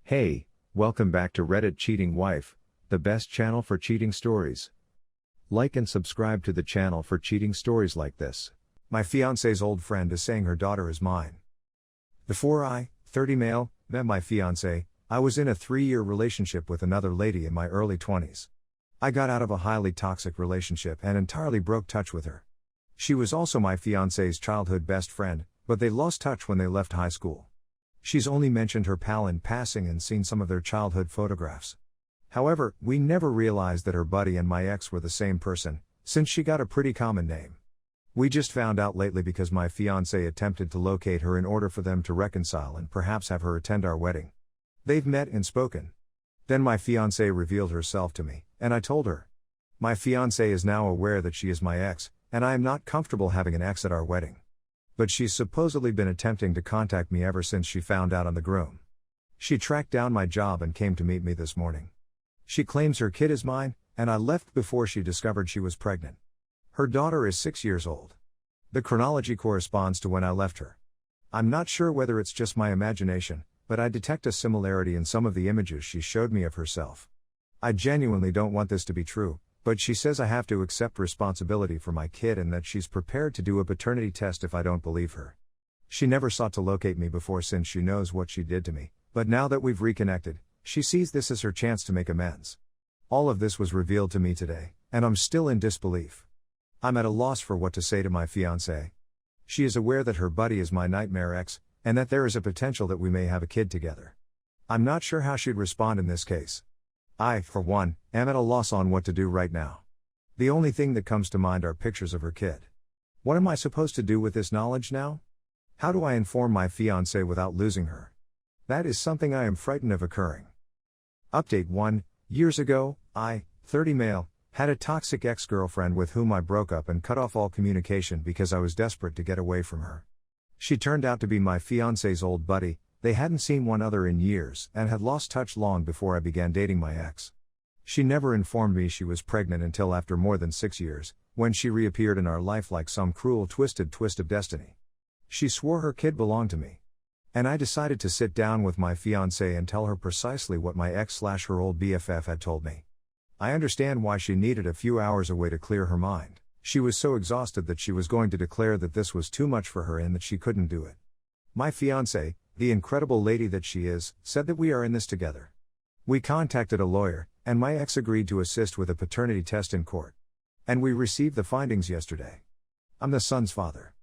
Hey, welcome back to Reddit Cheating Wife, the best channel for cheating stories. Like and subscribe to the channel for cheating stories like this. My fiance's old friend is saying her daughter is mine. Before I, 30 male, met my fiance, I was in a 3-year relationship with another lady in my early 20s. I got out of a highly toxic relationship and entirely broke touch with her. She was also my fiance's childhood best friend, but they lost touch when they left high school. She's only mentioned her pal in passing and seen some of their childhood photographs. However, we never realized that her buddy and my ex were the same person, since she got a pretty common name. We just found out lately because my fiancé attempted to locate her in order for them to reconcile and perhaps have her attend our wedding. They've met and spoken. Then my fiancé revealed herself to me, and I told her. My fiancé is now aware that she is my ex, and I am not comfortable having an ex at our wedding. But she's supposedly been attempting to contact me ever since she found out I'm the groom. She tracked down my job and came to meet me this morning. She claims her kid is mine, and I left before she discovered she was pregnant. Her daughter is 6 years old. The chronology corresponds to when I left her. I'm not sure whether it's just my imagination, but I detect a similarity in some of the images she showed me of herself. I genuinely don't want this to be true, but she says I have to accept responsibility for my kid and that she's prepared to do a paternity test if I don't believe her. She never sought to locate me before since she knows what she did to me, but now that we've reconnected, she sees this as her chance to make amends. All of this was revealed to me today, and I'm still in disbelief. I'm at a loss for what to say to my fiancée. She is aware that her buddy is my nightmare ex, and that there is a potential that we may have a kid together. I'm not sure how she'd respond in this case. I, for one, am at a loss on what to do right now. The only thing that comes to mind are pictures of her kid. What am I supposed to do with this knowledge now? How do I inform my fiancée without losing her? That is something I am frightened of occurring. Update 1. Years ago, I, 30 male, had a toxic ex-girlfriend with whom I broke up and cut off all communication because I was desperate to get away from her. She turned out to be my fiancé's old buddy. They hadn't seen one another in years and had lost touch long before I began dating my ex. She never informed me she was pregnant until after more than 6 years, when she reappeared in our life like some cruel twisted twist of destiny. She swore her kid belonged to me. And I decided to sit down with my fiancée and tell her precisely what my ex/her old BFF had told me. I understand why she needed a few hours away to clear her mind. She was so exhausted that she was going to declare that this was too much for her and that she couldn't do it. My fiancée, the incredible lady that she is, said that we are in this together. We contacted a lawyer, and my ex agreed to assist with a paternity test in court. And we received the findings yesterday. I'm the son's father.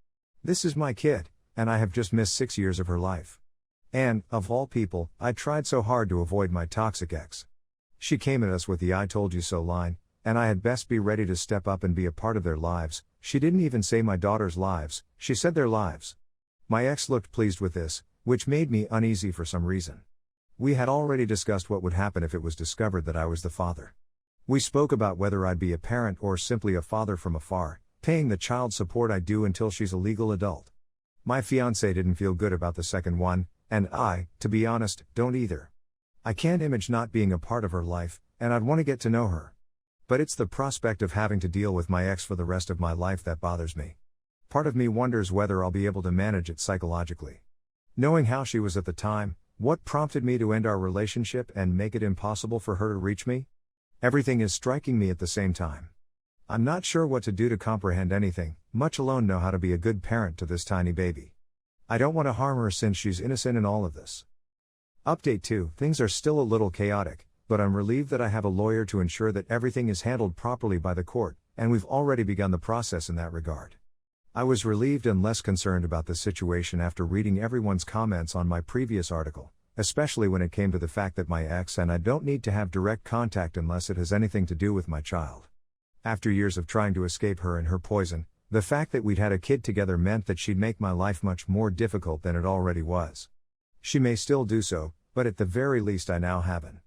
This is my kid, and I have just missed 6 years of her life. And, of all people, I tried so hard to avoid my toxic ex. She came at us with the "I told you so" line, and I had best be ready to step up and be a part of their lives. She didn't even say my daughter's lives, she said their lives. My ex looked pleased with this, which made me uneasy for some reason. We had already discussed what would happen if it was discovered that I was the father. We spoke about whether I'd be a parent or simply a father from afar, paying the child support I do until she's a legal adult. My fiancé didn't feel good about the second one, and I, to be honest, don't either. I can't imagine not being a part of her life, and I'd want to get to know her. But it's the prospect of having to deal with my ex for the rest of my life that bothers me. Part of me wonders whether I'll be able to manage it psychologically. Knowing how she was at the time, what prompted me to end our relationship and make it impossible for her to reach me? Everything is striking me at the same time. I'm not sure what to do to comprehend anything, much alone know how to be a good parent to this tiny baby. I don't want to harm her since she's innocent in all of this. Update 2. Things are still a little chaotic, but I'm relieved that I have a lawyer to ensure that everything is handled properly by the court, and we've already begun the process in that regard. I was relieved and less concerned about the situation after reading everyone's comments on my previous article, especially when it came to the fact that my ex and I don't need to have direct contact unless it has anything to do with my child. After years of trying to escape her and her poison, the fact that we'd had a kid together meant that she'd make my life much more difficult than it already was. She may still do so, but at the very least I now have an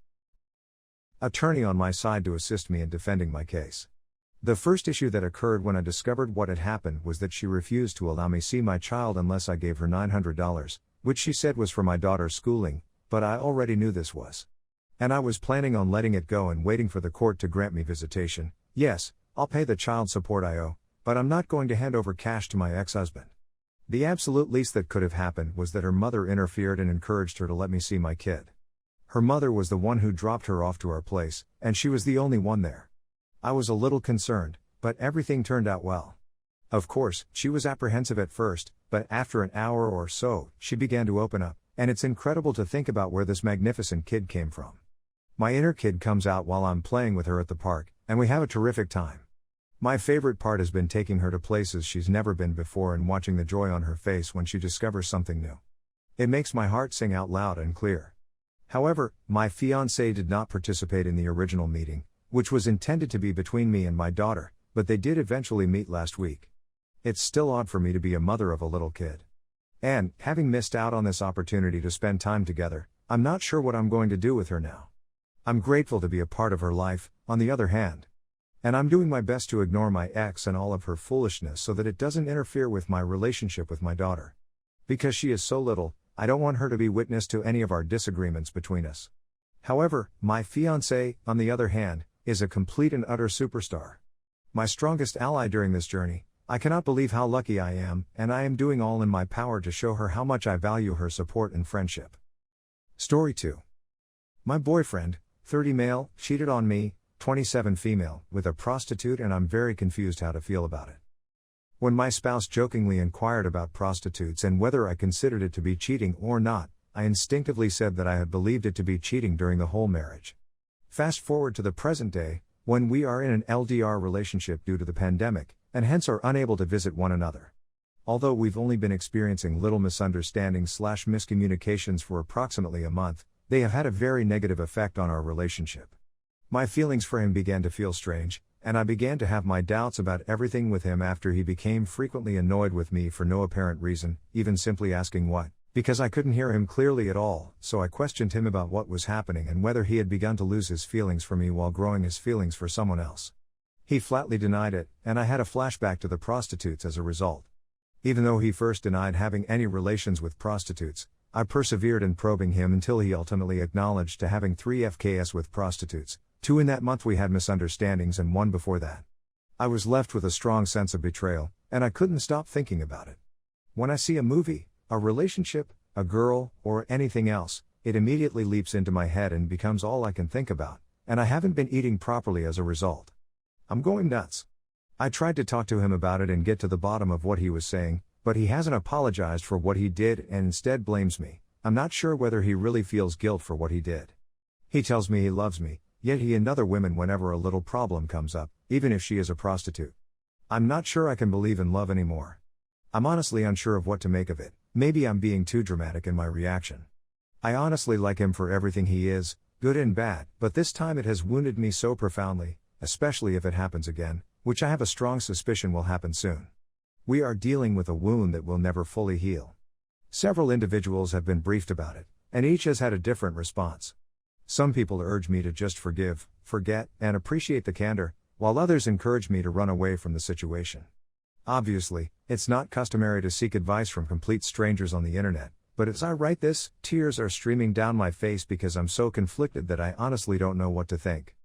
attorney on my side to assist me in defending my case. The first issue that occurred when I discovered what had happened was that she refused to allow me see my child unless I gave her $900, which she said was for my daughter's schooling, but I already knew this was. And I was planning on letting it go and waiting for the court to grant me visitation. Yes, I'll pay the child support I owe, but I'm not going to hand over cash to my ex-husband. The absolute least that could have happened was that her mother interfered and encouraged her to let me see my kid. Her mother was the one who dropped her off to our place, and she was the only one there. I was a little concerned, but everything turned out well. Of course, she was apprehensive at first, but after an hour or so, she began to open up, and it's incredible to think about where this magnificent kid came from. My inner kid comes out while I'm playing with her at the park, and we have a terrific time. My favorite part has been taking her to places she's never been before and watching the joy on her face when she discovers something new. It makes my heart sing out loud and clear. However, my fiancé did not participate in the original meeting, which was intended to be between me and my daughter, but they did eventually meet last week. It's still odd for me to be a mother of a little kid. And, having missed out on this opportunity to spend time together, I'm not sure what I'm going to do with her now. I'm grateful to be a part of her life, on the other hand. And I'm doing my best to ignore my ex and all of her foolishness so that it doesn't interfere with my relationship with my daughter. Because she is so little, I don't want her to be witness to any of our disagreements between us. However, my fiancé, on the other hand, is a complete and utter superstar. My strongest ally during this journey. I cannot believe how lucky I am, and I am doing all in my power to show her how much I value her support and friendship. Story 2. My boyfriend, 30 male, cheated on me, 27 female, with a prostitute, and I'm very confused how to feel about it. When my spouse jokingly inquired about prostitutes and whether I considered it to be cheating or not, I instinctively said that I had believed it to be cheating during the whole marriage. Fast forward to the present day, when we are in an LDR relationship due to the pandemic, and hence are unable to visit one another. Although we've only been experiencing little misunderstandings/miscommunications for approximately a month, they have had a very negative effect on our relationship. My feelings for him began to feel strange, and I began to have my doubts about everything with him after he became frequently annoyed with me for no apparent reason, even simply asking what, because I couldn't hear him clearly at all, so I questioned him about what was happening and whether he had begun to lose his feelings for me while growing his feelings for someone else. He flatly denied it, and I had a flashback to the prostitutes as a result. Even though he first denied having any relations with prostitutes, I persevered in probing him until he ultimately acknowledged to having 3 FKs with prostitutes, 2 in that month we had misunderstandings and 1 before that. I was left with a strong sense of betrayal, and I couldn't stop thinking about it. When I see a movie, a relationship, a girl, or anything else, it immediately leaps into my head and becomes all I can think about, and I haven't been eating properly as a result. I'm going nuts. I tried to talk to him about it and get to the bottom of what he was saying, but he hasn't apologized for what he did and instead blames me. I'm not sure whether he really feels guilt for what he did. He tells me he loves me, yet he and other women whenever a little problem comes up, even if she is a prostitute. I'm not sure I can believe in love anymore. I'm honestly unsure of what to make of it. Maybe I'm being too dramatic in my reaction. I honestly like him for everything he is, good and bad, but this time it has wounded me so profoundly, especially if it happens again, which I have a strong suspicion will happen soon. We are dealing with a wound that will never fully heal. Several individuals have been briefed about it, and each has had a different response. Some people urge me to just forgive, forget, and appreciate the candor, while others encourage me to run away from the situation. Obviously, it's not customary to seek advice from complete strangers on the internet, but as I write this, tears are streaming down my face because I'm so conflicted that I honestly don't know what to think.